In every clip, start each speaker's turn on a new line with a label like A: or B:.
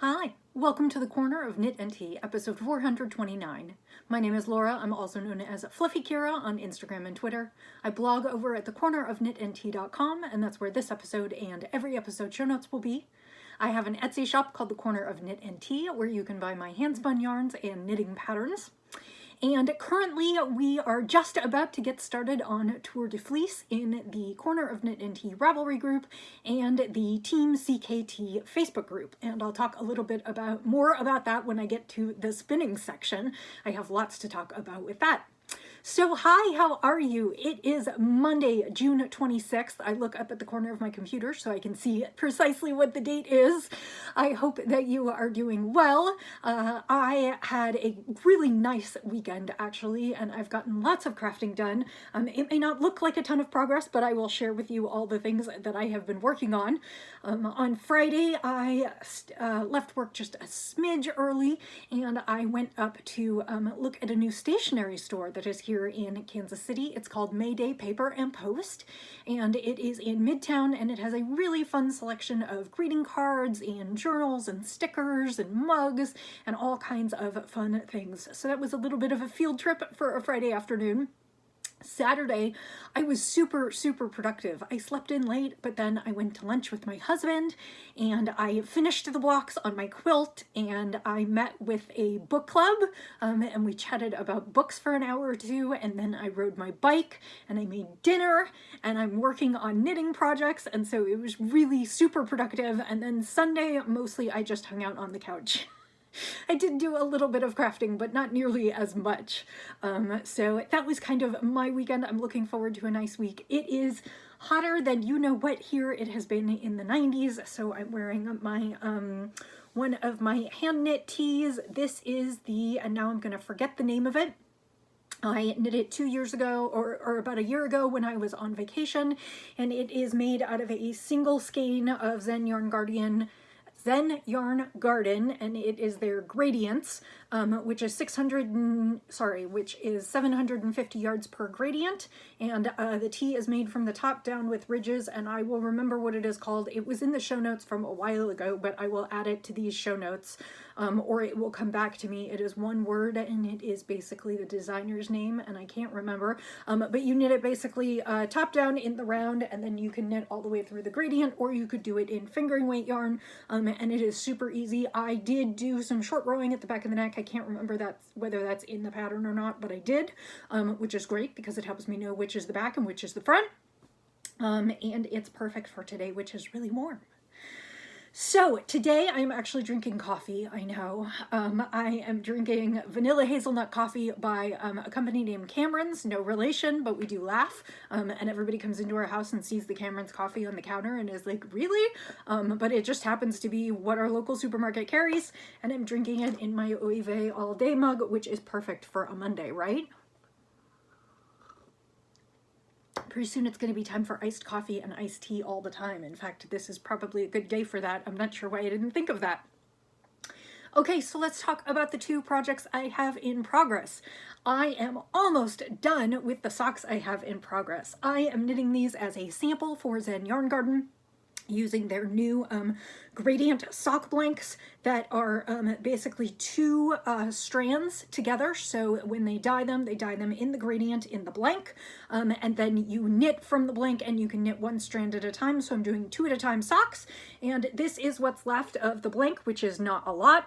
A: Hi, welcome to the Corner of Knit and Tea, episode 429. My name is Laura. I'm also known as Fluffy Kira on Instagram and Twitter. I blog over at thecornerofknitandtea.com, and that's where this episode and every episode show notes will be. I have an Etsy shop called The Corner of Knit and Tea, where you can buy my hand-spun yarns and knitting patterns. And currently we are just about to get started on Tour de Fleece in the Corner of Knit and Tea Ravelry group and the Team CKT Facebook group. And I'll talk a little bit more about that when I get to the spinning section. I have lots to talk about with that. So hi, how are you? It is Monday, June 26th. I look up at the corner of my computer so I can see precisely what the date is. I hope that you are doing well. I had a really nice weekend actually, and I've gotten lots of crafting done. It may not look like a ton of progress, but I will share with you all the things that I have been working on. On Friday, I left work just a smidge early, and I went up to look at a new stationery store that is here in Kansas City. It's called Mayday Paper and Post, and it is in Midtown, and it has a really fun selection of greeting cards and journals and stickers and mugs and all kinds of fun things. So that was a little bit of a field trip for a Friday afternoon. Saturday, I was super productive. I slept in late, but then I went to lunch with my husband and I finished the blocks on my quilt, and I met with a book club and we chatted about books for an hour or two, and then I rode my bike and I made dinner and I'm working on knitting projects, and so it was really super productive. And then Sunday, mostly I just hung out on the couch. I did do a little bit of crafting, but not nearly as much. So that was kind of my weekend. I'm looking forward to a nice week. It is hotter than you know what here. It has been in the 90s, so I'm wearing my one of my hand knit tees. This is and now I'm going to forget the name of it. I knit it 2 years ago, or about a year ago when I was on vacation, and it is made out of a single skein of Zen Yarn Garden, and it is their gradients, which is 750 yards per gradient, and the tee is made from the top down with ridges, and I will remember what it is called. It was in the show notes from a while ago, but I will add it to these show notes, or it will come back to me. It is one word, and it is basically the designer's name, and I can't remember, but you knit it basically top down in the round, and then you can knit all the way through the gradient, or you could do it in fingering weight yarn, and it is super easy. I did do some short rowing at the back of the neck. I can't remember whether that's in the pattern or not, but I did, which is great because it helps me know which is the back and which is the front, and it's perfect for today, which is really warm. So today I'm actually drinking coffee. I know. I am drinking vanilla hazelnut coffee by a company named Cameron's. No relation, but we do laugh. And everybody comes into our house and sees the Cameron's coffee on the counter and is like, really? But it just happens to be what our local supermarket carries. And I'm drinking it in my Oive all day mug, which is perfect for a Monday, right? Pretty soon it's going to be time for iced coffee and iced tea all the time. In fact, this is probably a good day for that. I'm not sure why I didn't think of that. Okay, so let's talk about the two projects I have in progress. I am almost done with the socks I have in progress. I am knitting these as a sample for Zen Yarn Garden, using their new gradient sock blanks that are basically two strands together. So when they dye them in the gradient in the blank, and then you knit from the blank, and you can knit one strand at a time. So I'm doing 2 at a time socks, and this is what's left of the blank, which is not a lot.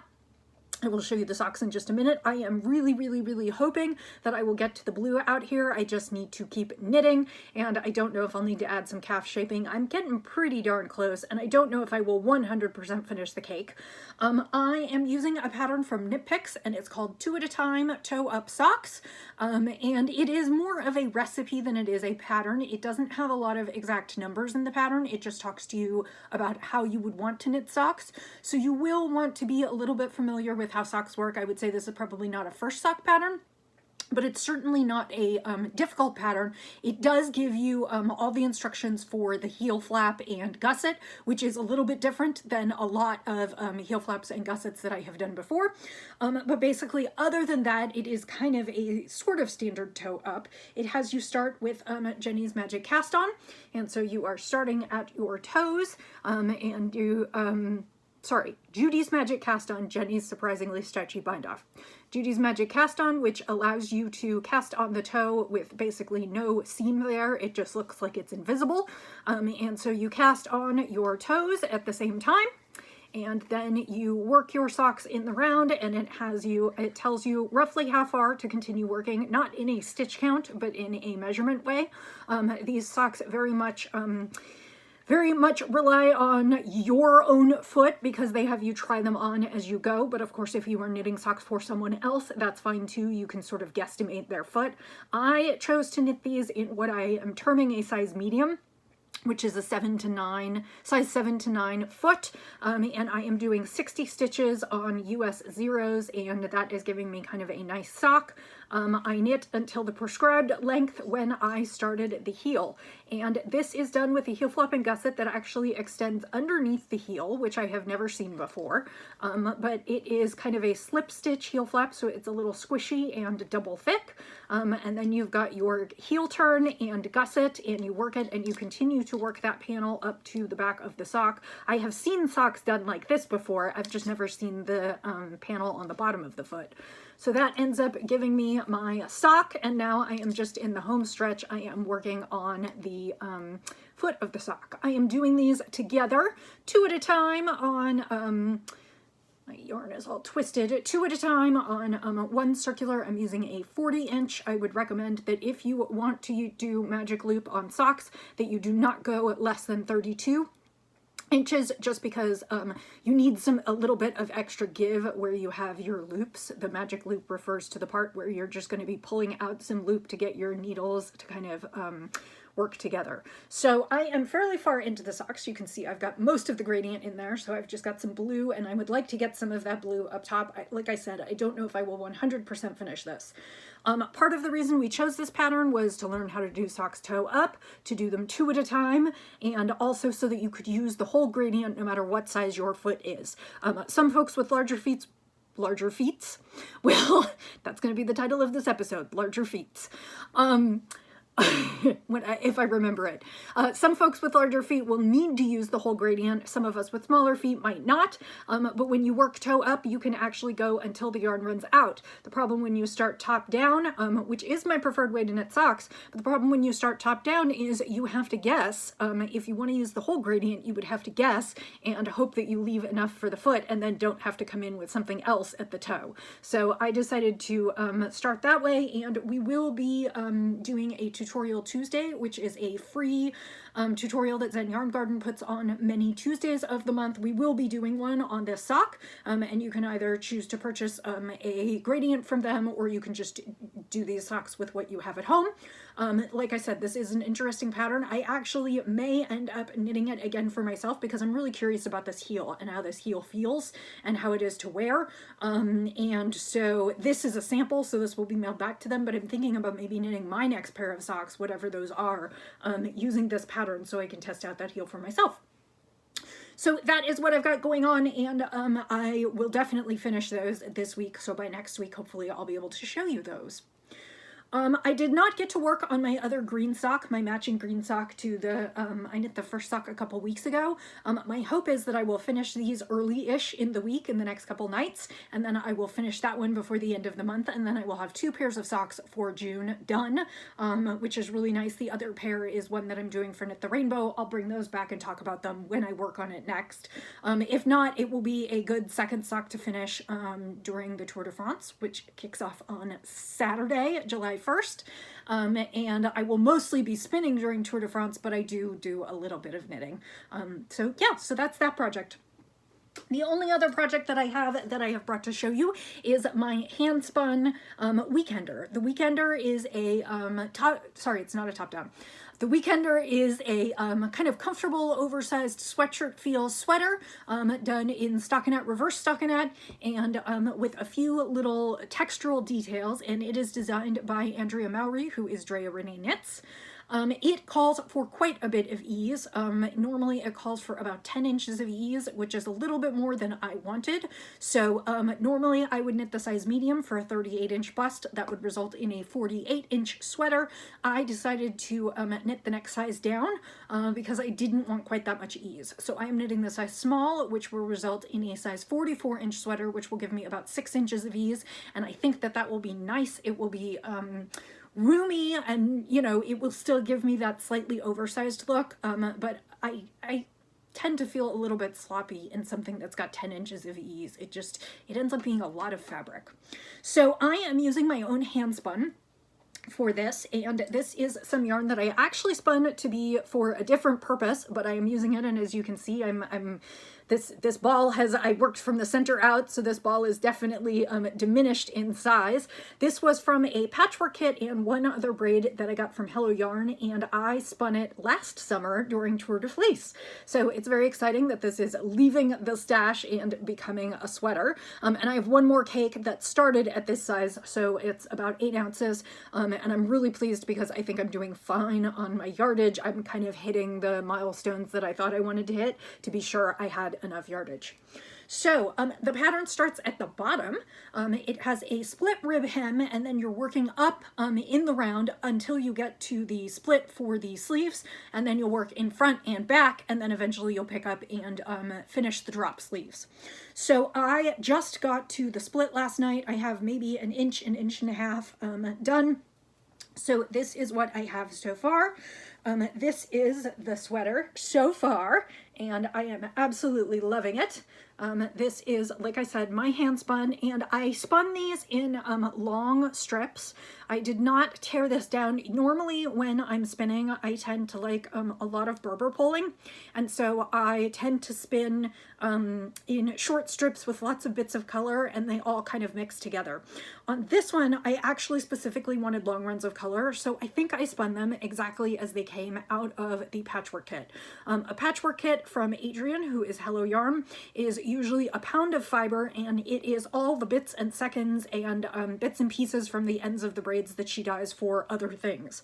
A: I will show you the socks in just a minute. I am really hoping that I will get to the blue out here. I just need to keep knitting, and I don't know if I'll need to add some calf shaping. I'm getting pretty darn close, and I don't know if I will 100% finish the cake. I am using a pattern from Knit Picks, and it's called 2 at a time toe up socks, and it is more of a recipe than it is a pattern. It doesn't have a lot of exact numbers in the pattern. It just talks to you about how you would want to knit socks. So you will want to be a little bit familiar with how socks work. I would say this is probably not a first sock pattern, but it's certainly not a difficult pattern. It does give you all the instructions for the heel flap and gusset, which is a little bit different than a lot of heel flaps and gussets that I have done before. But basically, other than that, it is kind of a sort of standard toe up. It has you start with Jenny's Magic Cast On, and so you are starting at your toes, and you Judy's Magic Cast On, Jenny's Surprisingly Stretchy Bind Off. Judy's Magic Cast On, which allows you to cast on the toe with basically no seam there. It just looks like it's invisible. And so you cast on your toes at the same time, and then you work your socks in the round, and it tells you roughly how far to continue working, not in a stitch count, but in a measurement way. These socks very much rely on your own foot because they have you try them on as you go. But of course, if you are knitting socks for someone else, that's fine too. You can sort of guesstimate their foot. I chose to knit these in what I am terming a size medium, which is a size 7 to 9 foot, and I am doing 60 stitches on US zeros, and that is giving me kind of a nice sock. I knit until the prescribed length when I started the heel, and this is done with a heel flap and gusset that actually extends underneath the heel, which I have never seen before, but it is kind of a slip stitch heel flap, so it's a little squishy and double thick, and then you've got your heel turn and gusset, and you work it, and you continue to work that panel up to the back of the sock. I have seen socks done like this before, I've just never seen the panel on the bottom of the foot. So that ends up giving me my sock, and now I am just in the home stretch. I am working on the foot of the sock. I am doing these together, 2 at a time on, my yarn is all twisted, 2 at a time on one circular. I'm using a 40-inch. I would recommend that if you want to do magic loop on socks, that you do not go less than 32 inches, just because you need a little bit of extra give where you have your loops. The magic loop refers to the part where you're just going to be pulling out some loop to get your needles to kind of work together. So I am fairly far into the socks. You can see I've got most of the gradient in there, so I've just got some blue, and I would like to get some of that blue up top. Like I said, I don't know if I will 100% finish this. Part of the reason we chose this pattern was to learn how to do socks toe up, to do them 2 at a time, and also so that you could use the whole gradient no matter what size your foot is. Some folks with larger feet, well, that's going to be the title of this episode, Larger Feets. If I remember it. Some folks with larger feet will need to use the whole gradient. Some of us with smaller feet might not, but when you work toe up, you can actually go until the yarn runs out. The problem when you start top down, which is my preferred way to knit socks, but the problem when you start top down is you have to guess. If you want to use the whole gradient, you would have to guess and hope that you leave enough for the foot and then don't have to come in with something else at the toe. So I decided to start that way, and we will be doing a Tutorial Tuesday, which is a free tutorial that Zen Yarn Garden puts on many Tuesdays of the month. We will be doing one on this sock, and you can either choose to purchase a gradient from them, or you can just do these socks with what you have at home. Like I said, this is an interesting pattern. I actually may end up knitting it again for myself because I'm really curious about this heel and how this heel feels and how it is to wear. And so this is a sample, so this will be mailed back to them, but I'm thinking about maybe knitting my next pair of socks, whatever those are, using this pattern so I can test out that heel for myself. So that is what I've got going on, and I will definitely finish those this week, so by next week, hopefully I'll be able to show you those. I did not get to work on my other green sock, my matching green sock to the, I knit the first sock a couple weeks ago. My hope is that I will finish these early-ish in the week, in the next couple nights, and then I will finish that one before the end of the month, and then I will have 2 pairs of socks for June done, which is really nice. The other pair is one that I'm doing for Knit the Rainbow. I'll bring those back and talk about them when I work on it next. If not, it will be a good second sock to finish during the Tour de France, which kicks off on Saturday, July 1st, and I will mostly be spinning during Tour de France, but I do a little bit of knitting. So yeah, so that's that project. The only other project that I have brought to show you is my hand spun Weekender. The Weekender is a it's not a top down. The Weekender is a kind of comfortable, oversized sweatshirt feel sweater done in stockinette, reverse stockinette, and with a few little textural details, and it is designed by Andrea Mowry, who is Drea Renee Knits. It calls for quite a bit of ease. Normally it calls for about 10 inches of ease, which is a little bit more than I wanted. So normally I would knit the size medium for a 38-inch bust. That would result in a 48-inch sweater. I decided to knit the next size down because I didn't want quite that much ease. So I am knitting the size small, which will result in a size 44-inch sweater, which will give me about 6 inches of ease. And I think that that will be nice. It will be roomy, and you know, it will still give me that slightly oversized look, but I tend to feel a little bit sloppy in something that's got 10 inches of ease. It ends up being a lot of fabric. So I am using my own hand spun for this, and this is some yarn that I actually spun to be for a different purpose, but I am using it, and as you can see, this ball has, I worked from the center out, so this ball is definitely diminished in size. This was from a patchwork kit and one other braid that I got from Hello Yarn, and I spun it last summer during Tour de Fleece. So it's very exciting that this is leaving the stash and becoming a sweater. And I have one more cake that started at this size, so it's about 8 ounces, and I'm really pleased because I think I'm doing fine on my yardage. I'm kind of hitting the milestones that I thought I wanted to hit to be sure I had enough yardage. So the pattern starts at the bottom. It has a split rib hem, and then you're working up in the round until you get to the split for the sleeves, and then you'll work in front and back, and then eventually you'll pick up and finish the drop sleeves. So I just got to the split last night. I have maybe an inch and a half done. So this is what I have so far. This is the sweater so far, and I am absolutely loving it. This is, like I said, my hand spun, and I spun these in long strips. I did not tear this down. Normally when I'm spinning, I tend to like a lot of Berber pulling, and so I tend to spin in short strips with lots of bits of color, and they all kind of mix together. On this one, I actually specifically wanted long runs of color, so I think I spun them exactly as they came out of the patchwork kit. A patchwork kit from Adrian, who is Hello Yarn, is usually a pound of fiber, and it is all the bits and seconds and bits and pieces from the ends of the braids that she dyes for other things.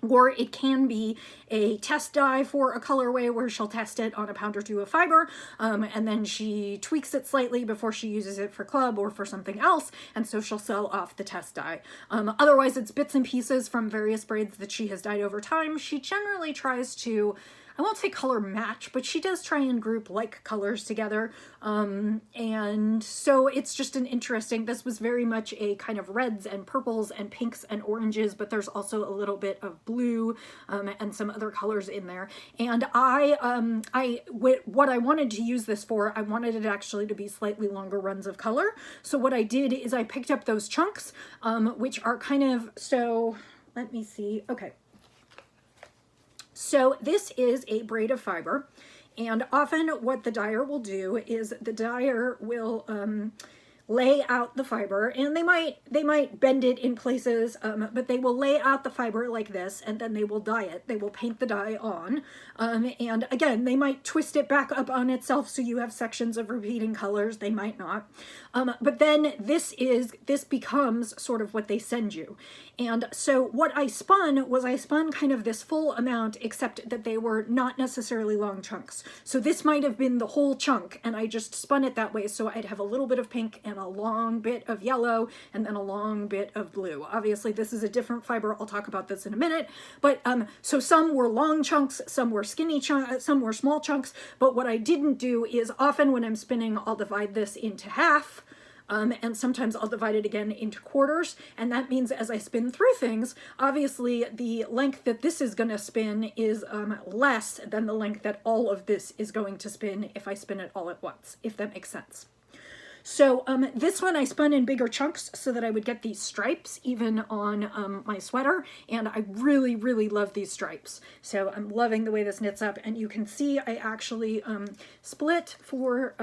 A: Or it can be a test dye for a colorway where she'll test it on a pound or two of fiber, and then she tweaks it slightly before she uses it for club or for something else, and so she'll sell off the test dye. Otherwise, it's bits and pieces from various braids that she has dyed over time. She generally tries to, I won't say color match, but she does try and group like colors together. And so it's just an interesting, this was very much a kind of reds and purples and pinks and oranges, but there's also a little bit of blue and some other colors in there. And what I wanted to use this for, I wanted it actually to be slightly longer runs of color. So what I did is I picked up those chunks, which are kind of, so let me see, okay. So this is a braid of fiber, and often what the dyer will do is the dyer will lay out the fiber, and they might bend it in places, but they will lay out the fiber like this, and then they will dye it. They will paint the dye on, and again, they might twist it back up on itself so you have sections of repeating colors. They might not, but then this becomes sort of what they send you. And so what I spun was I spun kind of this full amount, except that they were not necessarily long chunks. So this might have been the whole chunk, and I just spun it that way so I'd have a little bit of pink and a long bit of yellow and then a long bit of blue. Obviously this is a different fiber. I'll talk about this in a minute, but so some were long chunks, some were skinny chunks, some were small chunks, but what I didn't do is often when I'm spinning, I'll divide this into half, and sometimes I'll divide it again into quarters, and that means as I spin through things, obviously the length that this is going to spin is less than the length that all of this is going to spin if I spin it all at once, if that makes sense. So this one I spun in bigger chunks so that I would get these stripes even on my sweater, and I really, really love these stripes. So I'm loving the way this knits up, and you can see I actually split for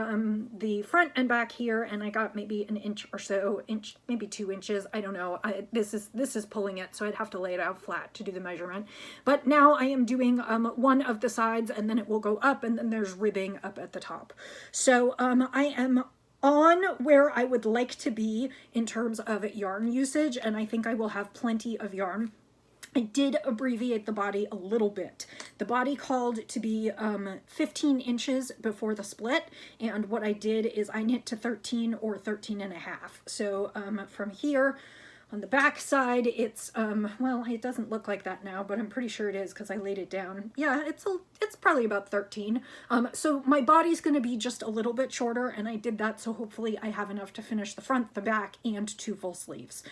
A: the front and back here, and I got maybe an inch or so, maybe 2 inches, I don't know. This is pulling it, so I'd have to lay it out flat to do the measurement. But now I am doing one of the sides, and then it will go up, and then there's ribbing up at the top. So I am on where I would like to be in terms of yarn usage, and I think I will have plenty of yarn I did abbreviate the body a little bit. The body called to be 15 inches before the split, and what I did is I knit to 13 or 13 and a half. So from here on the back side, it's, well, it doesn't look like that now, but I'm pretty sure it is because I laid it down. Yeah, it's probably about 13. So my body's going to be just a little bit shorter, and I did that so hopefully I have enough to finish the front, the back, and 2 full sleeves.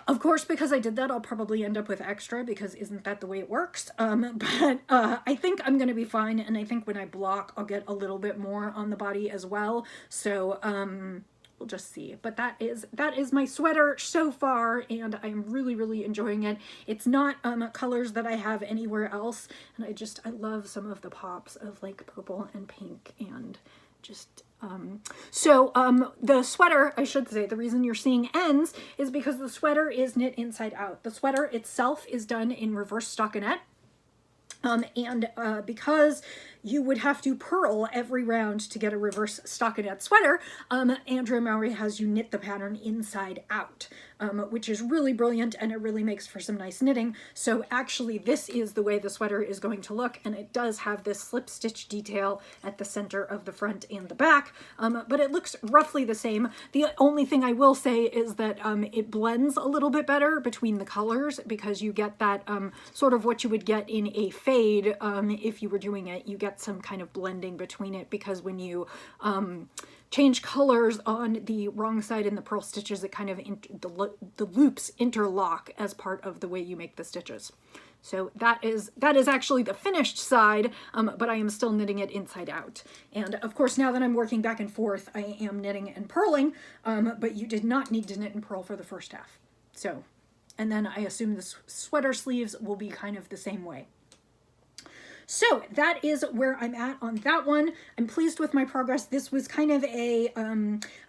A: Of course, because I did that, I'll probably end up with extra because isn't that the way it works? But I think I'm going to be fine, and I think when I block, I'll get a little bit more on the body as well. So we'll just see. But that is my sweater so far, and I'm really, really enjoying it. It's not colors that I have anywhere else, and I love some of the pops of like purple and pink and just the sweater, I should say, the reason you're seeing ends is because the sweater is knit inside out. The sweater itself is done in reverse stockinette. Because you would have to purl every round to get a reverse stockinette sweater, Andrea Mowry has you knit the pattern inside out, which is really brilliant, and it really makes for some nice knitting. So actually this is the way the sweater is going to look, and it does have this slip stitch detail at the center of the front and the back, but it looks roughly the same. The only thing I will say is that it blends a little bit better between the colors because you get that sort of what you would get in a fade. If you were doing it, you get some kind of blending between it because when you change colors on the wrong side in the purl stitches, it kind of the loops interlock as part of the way you make the stitches. So that is actually the finished side, but I am still knitting it inside out. And of course, now that I'm working back and forth, I am knitting and purling, but you did not need to knit and purl for the first half. So, and then I assume the sweater sleeves will be kind of the same way. So that is where I'm at on that one. I'm pleased with my progress. This was kind of a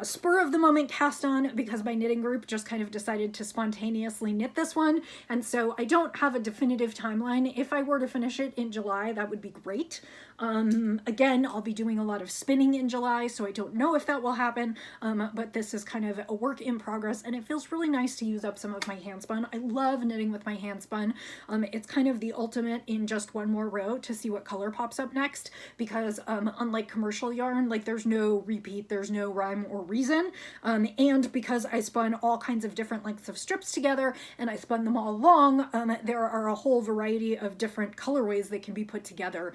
A: spur of the moment cast on because my knitting group just kind of decided to spontaneously knit this one. And so I don't have a definitive timeline. If I were to finish it in July, that would be great. Again, I'll be doing a lot of spinning in July, so I don't know if that will happen, but this is kind of a work in progress, and it feels really nice to use up some of my hand spun. I love knitting with my hand spun. It's kind of the ultimate in just one more row to see what color pops up next, because unlike commercial yarn, like there's no repeat, there's no rhyme or reason, and because I spun all kinds of different lengths of strips together, and I spun them all long, there are a whole variety of different colorways that can be put together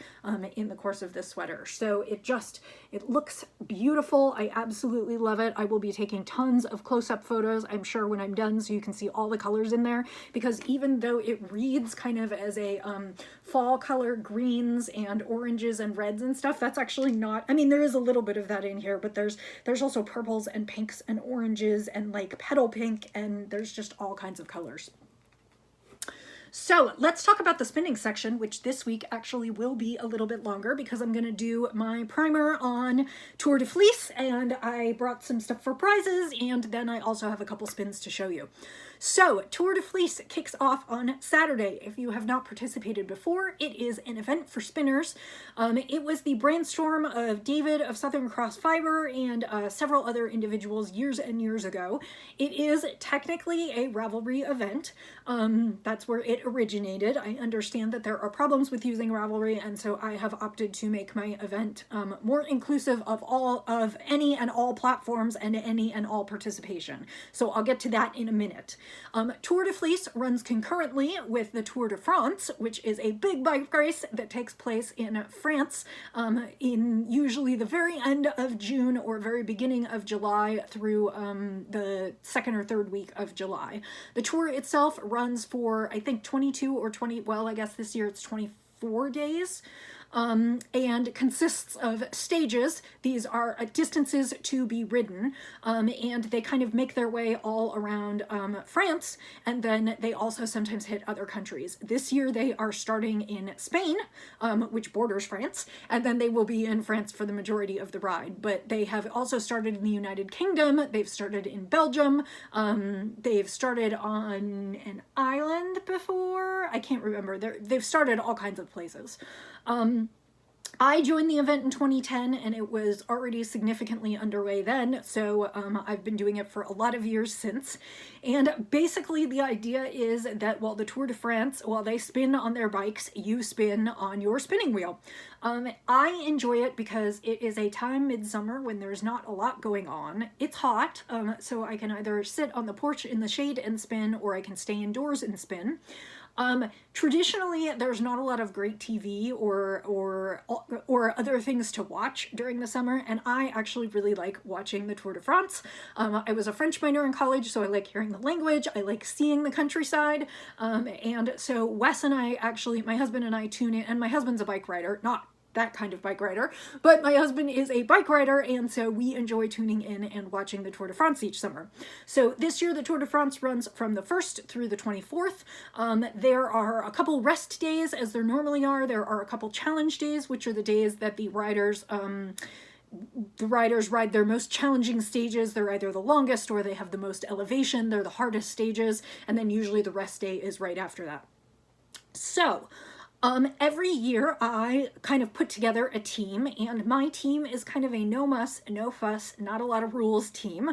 A: in the course of this sweater. So it looks beautiful. I absolutely love it. I will be taking tons of close-up photos, I'm sure, when I'm done, so you can see all the colors in there, because even though it reads kind of as a fall color, greens and oranges and reds and stuff, that's actually not, I mean, there is a little bit of that in here, but there's also purples and pinks and oranges and like petal pink, and there's just all kinds of colors. So let's talk about the spinning section, which this week actually will be a little bit longer because I'm going to do my primer on Tour de Fleece, and I brought some stuff for prizes, and then I also have a couple spins to show you. So Tour de Fleece kicks off on Saturday. If you have not participated before, it is an event for spinners. It was the brainstorm of David of Southern Cross Fiber and several other individuals years and years ago. It is technically a Ravelry event. That's where it originated. I understand that there are problems with using Ravelry, and so I have opted to make my event more inclusive of any and all platforms and any and all participation. So I'll get to that in a minute. Tour de Fleece runs concurrently with the Tour de France, which is a big bike race that takes place in France in usually the very end of June or very beginning of July through the second or third week of July. The tour itself runs for, I think, 22 or 20, well, I guess this year it's 24 days. And consists of stages. These are distances to be ridden, and they kind of make their way all around France, and then they also sometimes hit other countries. This year they are starting in Spain, which borders France, and then they will be in France for the majority of the ride. But they have also started in the United Kingdom, they've started in Belgium, they've started on an island before, I can't remember, they've started all kinds of places. I joined the event in 2010 and it was already significantly underway then, so I've been doing it for a lot of years since. And basically the idea is that while the Tour de France, while they spin on their bikes, you spin on your spinning wheel. I enjoy it because it is a time midsummer when there's not a lot going on. It's hot, so I can either sit on the porch in the shade and spin, or I can stay indoors and spin. Traditionally, there's not a lot of great TV or other things to watch during the summer, and I actually really like watching the Tour de France. I was a French minor in college, so I like hearing the language, I like seeing the countryside, and so Wes and I actually, my husband and I tune in, and my husband's a bike rider, not that kind of bike rider, but my husband is a bike rider, and so we enjoy tuning in and watching the Tour de France each summer. So this year the Tour de France runs from the 1st through the 24th. There are a couple rest days, as there normally are. There are a couple challenge days, which are the days that the riders ride their most challenging stages. They're either the longest or they have the most elevation. They're the hardest stages, and then usually the rest day is right after that. So every year I kind of put together a team, and my team is kind of a no muss, no fuss, not a lot of rules team.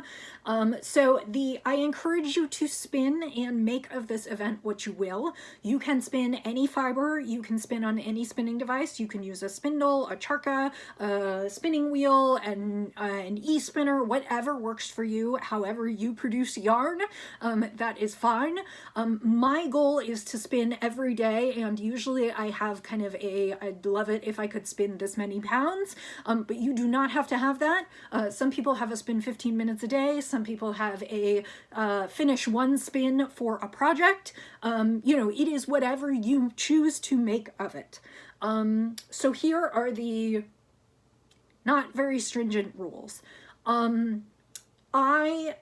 A: So I encourage you to spin and make of this event what you will. You can spin any fiber, you can spin on any spinning device, you can use a spindle, a charka, a spinning wheel, and an e-spinner, whatever works for you, however you produce yarn, that is fine. My goal is to spin every day, and usually I have kind of I'd love it if I could spin this many pounds, but you do not have to have that. Some people have a spin 15 minutes a day. Some people have a finish one spin for a project. You know, it is whatever you choose to make of it. So here are the not very stringent rules.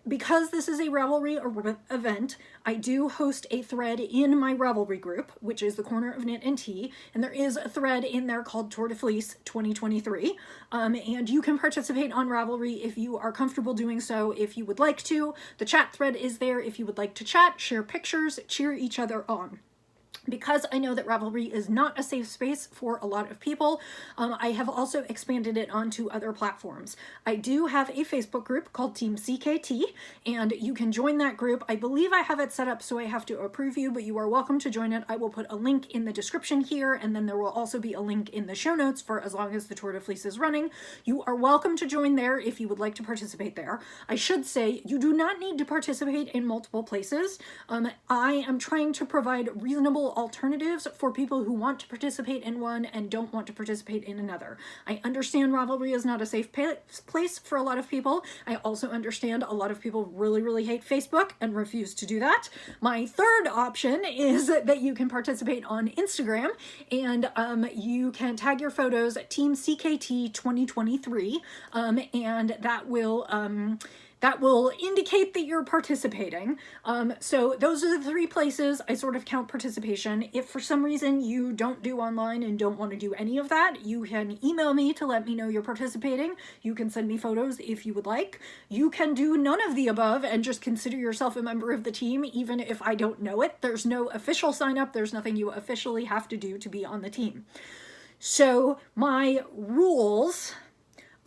A: Because this is a Ravelry event, I do host a thread in my Ravelry group, which is the Corner of Knit and Tea, and there is a thread in there called Tour de Fleece 2023, and you can participate on Ravelry if you are comfortable doing so, if you would like to. The chat thread is there if you would like to chat, share pictures, cheer each other on. Because I know that Ravelry is not a safe space for a lot of people, I have also expanded it onto other platforms. I do have a Facebook group called Team CKT, and you can join that group. I believe I have it set up so I have to approve you, but you are welcome to join it. I will put a link in the description here, and then there will also be a link in the show notes for as long as the Tour de Fleece is running. You are welcome to join there if you would like to participate there. I should say you do not need to participate in multiple places. I am trying to provide reasonable alternatives for people who want to participate in one and don't want to participate in another. I understand Ravelry is not a safe place for a lot of people. I also understand a lot of people really hate Facebook and refuse to do that. My third option is that you can participate on Instagram, and you can tag your photos at Team CKT 2023, and that will indicate that you're participating. So those are the three places I sort of count participation. If for some reason you don't do online and don't want to do any of that, you can email me to let me know you're participating. You can send me photos if you would like. You can do none of the above and just consider yourself a member of the team, even if I don't know it. There's no official sign up. There's nothing you officially have to do to be on the team. So my rules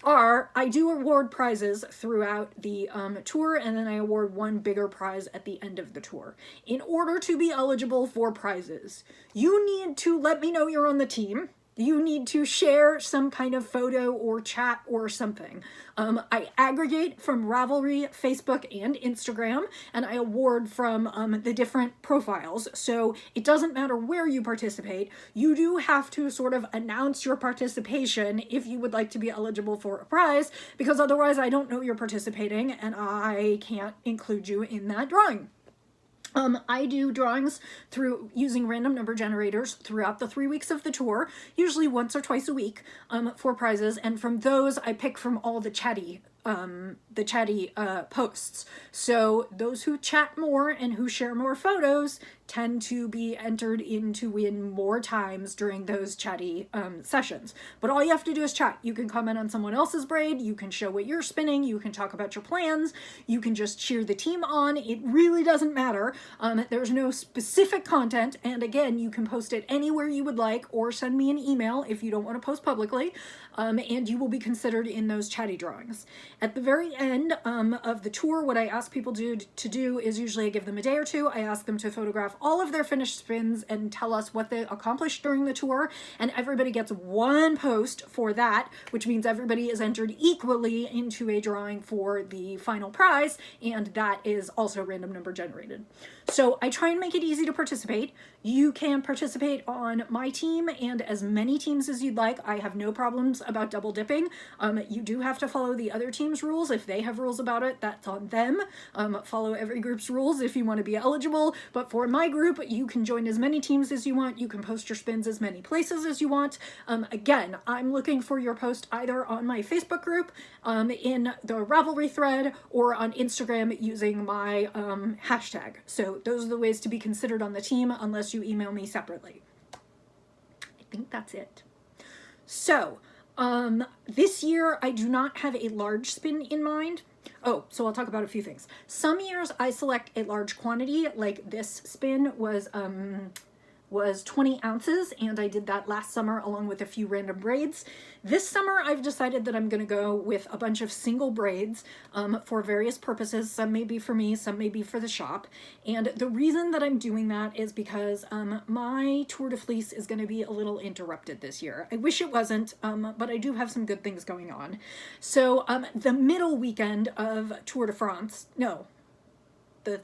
A: are, I do award prizes throughout the tour, and then I award one bigger prize at the end of the tour. In order to be eligible for prizes, you need to let me know you're on the team. You need to share some kind of photo or chat or something. I aggregate from Ravelry, Facebook, and Instagram, and I award from the different profiles. So it doesn't matter where you participate. You do have to sort of announce your participation if you would like to be eligible for a prize, because otherwise I don't know you're participating and I can't include you in that drawing. I do drawings through using random number generators throughout the 3 weeks of the tour, usually once or twice a week, for prizes, and from those I pick from all the chatty posts. So those who chat more and who share more photos tend to be entered in to win more times during those chatty sessions. But all you have to do is chat. You can comment on someone else's braid, you can show what you're spinning, you can talk about your plans, you can just cheer the team on. It really doesn't matter. There's no specific content, and again, you can post it anywhere you would like, or send me an email if you don't want to post publicly, and you will be considered in those chatty drawings. At the very end of the tour, what I ask people to do is usually I give them a day or two. I ask them to photograph all of their finished spins and tell us what they accomplished during the tour, and everybody gets one post for that, which means everybody is entered equally into a drawing for the final prize, and that is also random number generated. So I try and make it easy to participate. You can participate on my team and as many teams as you'd like. I have no problems about double dipping. You do have to follow the other team's rules. If they have rules about it, that's on them. Follow every group's rules if you want to be eligible. But for my group, you can join as many teams as you want. You can post your spins as many places as you want. Again, I'm looking for your post either on my Facebook group, in the Ravelry thread, or on Instagram using my hashtag. So those are the ways to be considered on the team unless you email me separately. I think that's it. So this year I do not have a large spin in mind. Oh, so I'll talk about a few things. Some years I select a large quantity, like this spin was 20 ounces, and I did that last summer along with a few random braids. This summer I've decided that I'm going to go with a bunch of single braids for various purposes. Some may be for me, some may be for the shop. And the reason that I'm doing that is because my Tour de Fleece is going to be a little interrupted this year. I wish it wasn't, but I do have some good things going on. So the middle weekend of Tour de France, no, the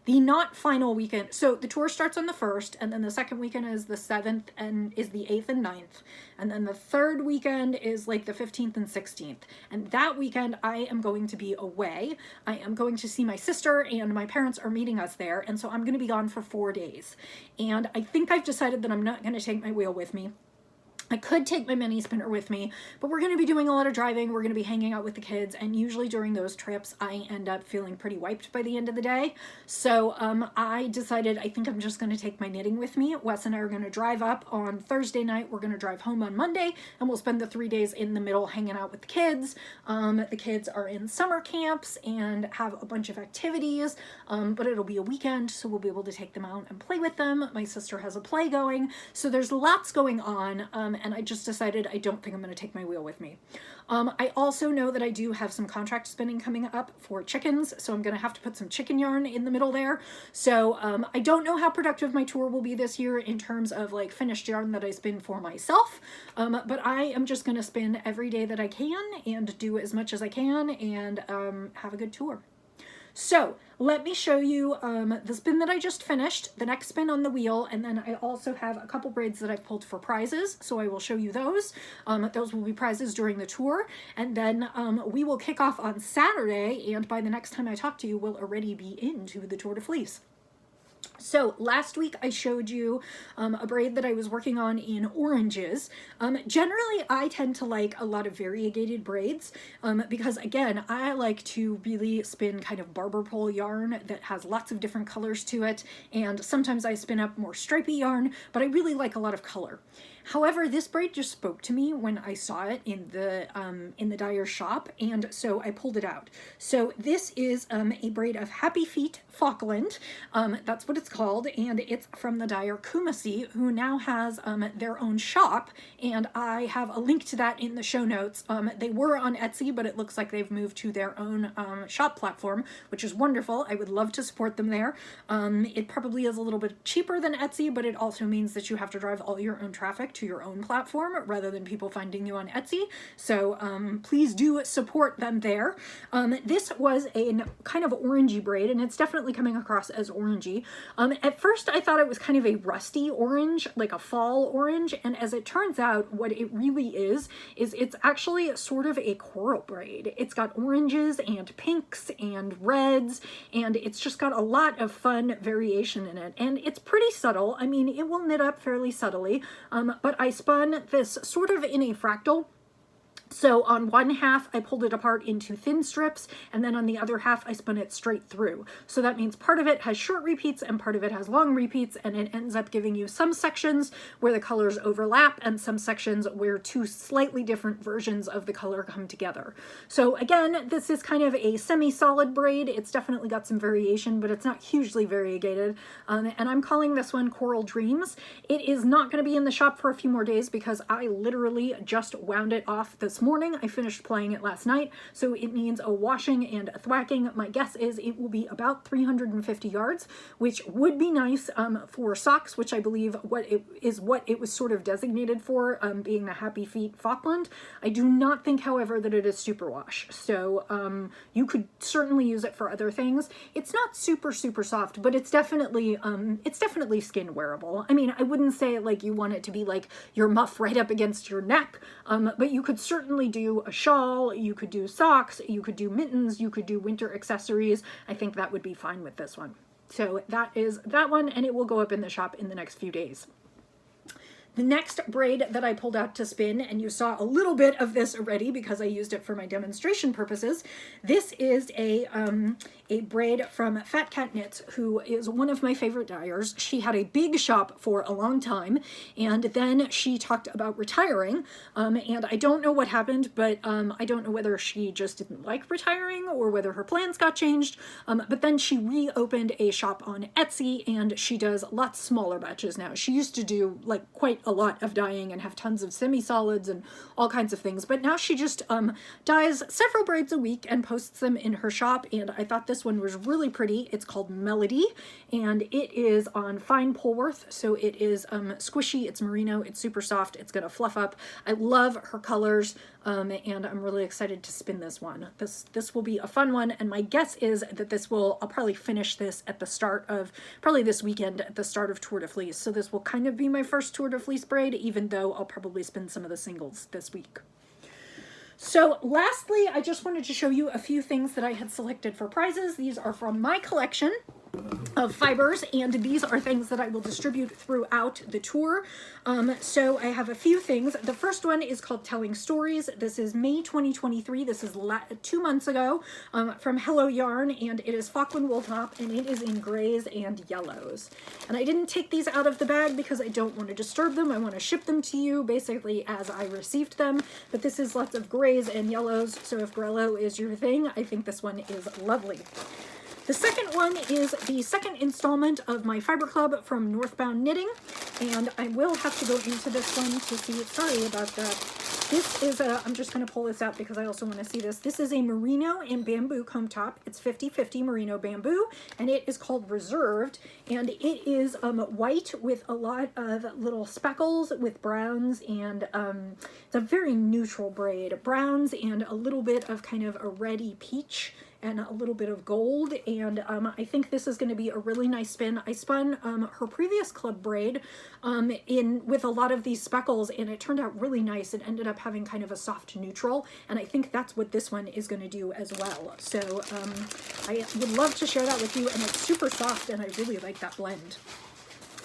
A: not final weekend. So the tour starts on the 1st, and then the second weekend is the 7th and is the 8th and 9th. And then the third weekend is like the 15th and 16th. And that weekend I am going to be away. I am going to see my sister, and my parents are meeting us there. And so I'm going to be gone for 4 days. And I think I've decided that I'm not going to take my wheel with me. I could take my mini spinner with me, but we're going to be doing a lot of driving. We're going to be hanging out with the kids, and usually during those trips, I end up feeling pretty wiped by the end of the day. So I decided I think I'm just going to take my knitting with me. Wes and I are going to drive up on Thursday night. We're going to drive home on Monday, and we'll spend the 3 days in the middle hanging out with the kids. The kids are in summer camps and have a bunch of activities, but it'll be a weekend, so we'll be able to take them out and play with them. My sister has a play going, so there's lots going on. And I just decided I don't think I'm going to take my wheel with me. I also know that I do have some contract spinning coming up for chickens, so I'm going to have to put some chicken yarn in the middle there. So I don't know how productive my tour will be this year in terms of like finished yarn that I spin for myself, but I am just going to spin every day that I can and do as much as I can and have a good tour. So let me show you the spin that I just finished, the next spin on the wheel, and then I also have a couple braids that I've pulled for prizes, so I will show you those. Those will be prizes during the tour, and then we will kick off on Saturday, and by the next time I talk to you, we'll already be into the Tour de Fleece. So last week I showed you a braid that I was working on in oranges. Generally I tend to like a lot of variegated braids because again I like to really spin kind of barber pole yarn that has lots of different colors to it, and sometimes I spin up more stripy yarn, but I really like a lot of color. However, this braid just spoke to me when I saw it in the dyer's shop, and so I pulled it out. So this is a braid of Happy Feet Falkland. That's what it's called, and it's from the dyer Kumasi, who now has their own shop, and I have a link to that in the show notes. They were on Etsy, but it looks like they've moved to their own shop platform, which is wonderful. I would love to support them there. It probably is a little bit cheaper than Etsy, but it also means that you have to drive all your own traffic to your own platform rather than people finding you on Etsy. So please do support them there. This was a kind of orangey braid, and it's definitely coming across as orangey. At first I thought it was kind of a rusty orange, like a fall orange, and as it turns out what it really is it's actually sort of a coral braid. It's got oranges and pinks and reds, and it's just got a lot of fun variation in it, and it's pretty subtle. I mean, it will knit up fairly subtly, but I spun this sort of in a fractal So on one half, I pulled it apart into thin strips, and then on the other half, I spun it straight through. So that means part of it has short repeats and part of it has long repeats, and it ends up giving you some sections where the colors overlap and some sections where two slightly different versions of the color come together. So again, this is kind of a semi-solid braid. It's definitely got some variation, but it's not hugely variegated. And I'm calling this one Coral Dreams. It is not going to be in the shop for a few more days because I literally just wound it off this morning. I finished playing it last night, so it needs a washing and a thwacking. My guess is it will be about 350 yards, which would be nice for socks, which I believe what it was sort of designated for, being the Happy Feet Falkland. I do not think, however, that it is superwash, so you could certainly use it for other things. It's not super soft, but it's definitely skin wearable. I mean, I wouldn't say like you want it to be like your muff right up against your neck, but you could certainly do a shawl, you could do socks, you could do mittens, you could do winter accessories. I think that would be fine with this one. So that is that one, and it will go up in the shop in the next few days. The next braid that I pulled out to spin, and you saw a little bit of this already because I used it for my demonstration purposes, this is a braid from Fat Cat Knits, who is one of my favorite dyers. She had a big shop for a long time, and then she talked about retiring, and I don't know what happened, but I don't know whether she just didn't like retiring or whether her plans got changed, but then she reopened a shop on Etsy, and she does lots smaller batches now. She used to do like quite a lot of dyeing and have tons of semi-solids and all kinds of things, but now she just dyes several braids a week and posts them in her shop, and I thought this one was really pretty. It's called Melody, and it is on fine Polworth, so it is squishy, it's merino, it's super soft, it's gonna fluff up. I love her colors, and I'm really excited to spin this one. This will be a fun one, and my guess is that I'll probably finish this at the start of, probably this weekend at the start of Tour de Fleece, so this will kind of be my first Tour de Fleece braid, even though I'll probably spin some of the singles this week. So lastly, I just wanted to show you a few things that I had selected for prizes. These are from my collection of fibers, and these are things that I will distribute throughout the tour. So I have a few things. The first one is called Telling Stories. This is May 2023. This is 2 months ago, from Hello Yarn, and it is Falkland wool top, and it is in grays and yellows. And I didn't take these out of the bag because I don't want to disturb them. I want to ship them to you basically as I received them, but this is lots of grays and yellows, so if Grello is your thing, I think this one is lovely. The second one is the second installment of my Fiber Club from Northbound Knitting, and I will have to go into this one to see, sorry about that. This is I'm just going to pull this out because I also want to see this. This is a merino and bamboo comb top. It's 50-50 merino bamboo, and it is called Reserved, and it is white with a lot of little speckles with browns, and it's a very neutral braid. Browns and a little bit of kind of a reddy peach and a little bit of gold, and I think this is going to be a really nice spin. I spun her previous club braid with a lot of these speckles, and it turned out really nice. It ended up having kind of a soft neutral, and I think that's what this one is going to do as well. So I would love to share that with you, and it's super soft, and I really like that blend.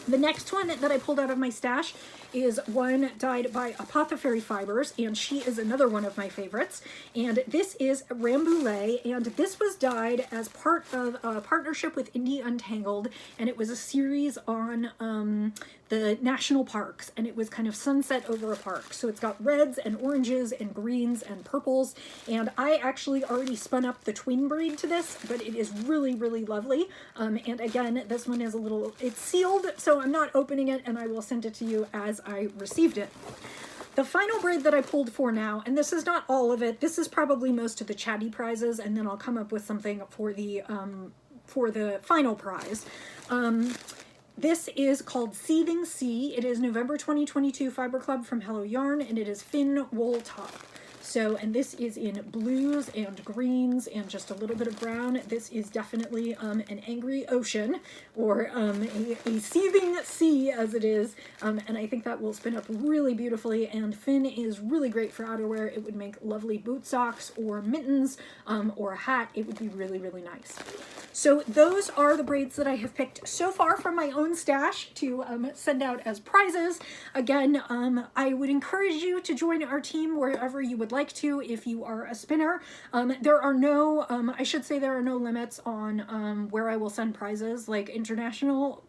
A: The next one that I pulled out of my stash is one dyed by Apothecary Fibers, and she is another one of my favorites. And this is Rambouillet, and this was dyed as part of a partnership with Indie Untangled, and it was a series on the national parks, and it was kind of sunset over a park. So it's got reds and oranges and greens and purples, and I actually already spun up the twin braid to this, but it is really, really lovely. And again, this one is it's sealed, so I'm not opening it, and I will send it to you as I received it. The final braid that I pulled for now, and this is not all of it, this is probably most of the chatty prizes, and then I'll come up with something for the final prize. This is called Seething Sea. It is November 2022 Fiber Club from Hello Yarn, and it is Finn Wool Top. So, and this is in blues and greens and just a little bit of brown. This is definitely an angry ocean, or a seething sea as it is, and I think that will spin up really beautifully, and Finn is really great for outerwear. It would make lovely boot socks or mittens or a hat. It would be really, really nice. So those are the braids that I have picked so far from my own stash to send out as prizes. Again, I would encourage you to join our team wherever you would like to if you are a spinner. There are no, I should say there are no limits on where I will send prizes, like international.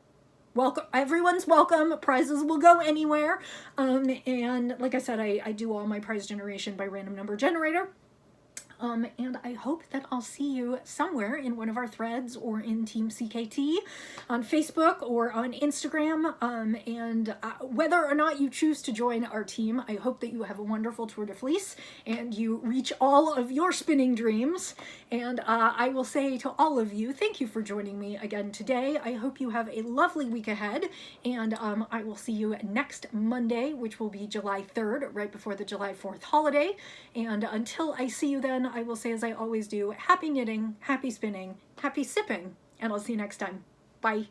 A: Welcome, everyone's welcome. Prizes will go anywhere. And like I said, I do all my prize generation by random number generator. And I hope that I'll see you somewhere in one of our threads or in Team CKT on Facebook or on Instagram. Whether or not you choose to join our team, I hope that you have a wonderful Tour de Fleece and you reach all of your spinning dreams. And I will say to all of you, thank you for joining me again today. I hope you have a lovely week ahead. And I will see you next Monday, which will be July 3rd, right before the July 4th holiday. And until I see you then, I will say, as I always do, happy knitting, happy spinning, happy sipping, and I'll see you next time. Bye.